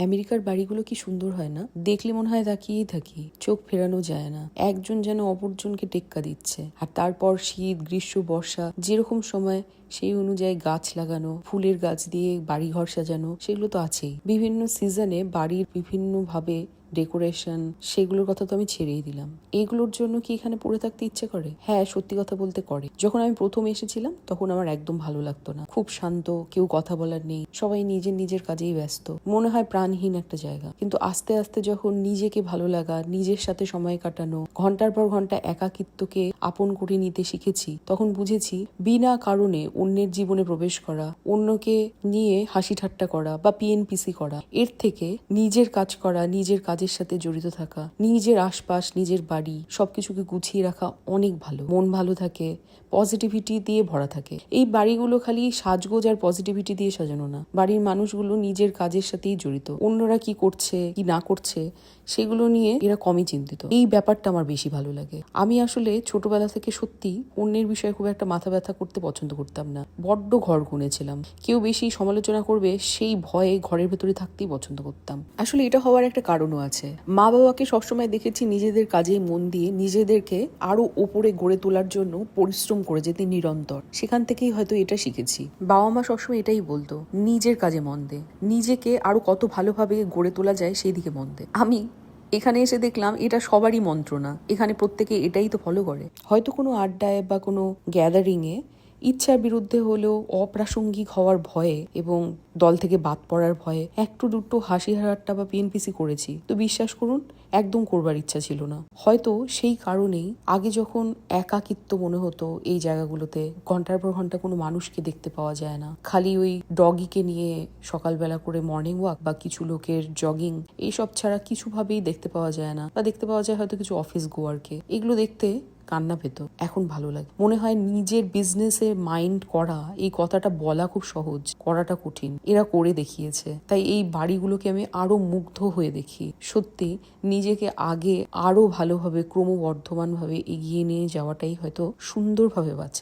আমেরিকার বাড়িগুলো কি সুন্দর হয় না? দেখলে মনে হয় তাকিয়েই থাকি, চোখ ফেরানো যায় না। একজন যেন অপরজনকে টেক্কা দিচ্ছে। আর তারপর শীত, গ্রীষ্ম, বর্ষা যেরকম সময় সেই অনুযায়ী গাছ লাগানো, ফুলের গাছ দিয়ে বাড়িঘর সাজানো, সেগুলো তো আছেই। বিভিন্ন সিজনে বাড়ির বিভিন্ন ভাবে ডেকোরেশন, সেগুলোর কথা তো আমি ছেড়েই দিলাম। এগুলোর জন্য কি এখানে পড়ে থাকতে ইচ্ছে করে? হ্যাঁ, সত্যি কথা বলতে করে। যখন আমি প্রথম এসেছিলাম তখন আমার একদম ভালো লাগতো না। খুব শান্ত, কেউ কথা বলার নেই, সবাই নিজের নিজের কাজেই ব্যস্ত, মনে হয় প্রাণহীন একটা জায়গা। কিন্তু আস্তে আস্তে যখন নিজেকে ভালো লাগা, নিজের সাথে সময় কাটানো, ঘন্টার পর ঘন্টা একাকিত্বকে আপন করে নিতে শিখেছি, তখন বুঝেছি বিনা কারণে অন্যের জীবনে প্রবেশ করা, অন্যকে নিয়ে হাসি ঠাট্টা করা বা পিএনপিসি করা, এর থেকে নিজের কাজ করা, নিজের কাজের সাথে জড়িত থাকা, নিজের আশপাশ, নিজের বাড়ি সবকিছুকে গুছিয়ে রাখা অনেক ভালো। মন ভালো থাকে, পজিটিভিটি দিয়ে ভরা থাকে। এই বাড়িগুলো খালি সাজগোজ আর পজিটিভিটি দিয়ে সাজানো না, বাড়ির মানুষগুলো নিজের কাজের সাথেই জড়িত। অন্যরা কি করছে কি না করছে সেগুলো নিয়ে এরা কমই চিন্তিত। এই ব্যাপারটা আমার বেশি ভালো লাগে। আমি আসলে ছোটবেলা থেকে সত্যি অন্যের বিষয়ে খুব একটা মাথা ব্যথা করতে পছন্দ করতাম না। বড্ড ঘর গুনেছিলাম। কেউ বেশি সমালোচনা করবে সেই ভয়ে ঘরের ভেতরে থাকতেই পছন্দ করতাম। আসলে এটা হওয়ার একটা কারণও আছে। মা বাবাকে সবসময় দেখেছি নিজেদের কাজে মন দিয়ে নিজেদেরকে আরো ওপরে গড়ে তোলার জন্য পরিশ্রম করে যেতে নিরন্তর। সেখান থেকেই হয়তো এটা শিখেছি। বাবা মা সবসময় এটাই বলতো, নিজের কাজে মন দে, নিজেকে আরো কত ভালোভাবে গড়ে তোলা যায় সেই দিকে মন দে। আমি এখানে এসে দেখলাম এটা সবারই মন্ত্র না। এখানে প্রত্যেকে এটাই তো ফলো করে। হয়তো কোনো আড্ডায় বা কোনো গ্যাদারিং এ ইচ্ছার বিরুদ্ধে হলেও অপ্রাসঙ্গিক হওয়ার ভয়ে এবং দল থেকে বাদ পড়ার ভয়ে একটু দুটো হাসি ঠাট্টা বা পিএনপিসি করেছি। তো বিশ্বাস করুন, একদম করবার ইচ্ছা ছিল না। হয়তো সেই কারণেই আগে যখন একাকিত্ব মনে হতো এই জায়গাগুলোতে, ঘন্টার পর ঘন্টা কোনো মানুষকে দেখতে পাওয়া যায় না, খালি ওই ডগিকে নিয়ে সকালবেলা করে মর্নিং ওয়াক বা কিছু লোকের জগিং, এইসব ছাড়া কিছুভাবেই দেখতে পাওয়া যায় না। বা দেখতে পাওয়া যায় হয়তো কিছু অফিস গোয়ারকে। এগুলো দেখতে কান্না পেত। এখন ভালো লাগে। মনে হয় নিজের বিজনেসে মাইন্ড করা, এই কথাটা বলা খুব সহজ, করাটা কঠিন। এরা করে দেখিয়েছে। তাই এই বাড়িগুলোকে আমি আরো মুগ্ধ হয়ে দেখি। সত্যি নিজেকে আগে আরো ভালোভাবে ক্রমবর্ধমানভাবে এগিয়ে নিয়ে যাওয়াটাই হয়তো সুন্দরভাবে বাঁচা।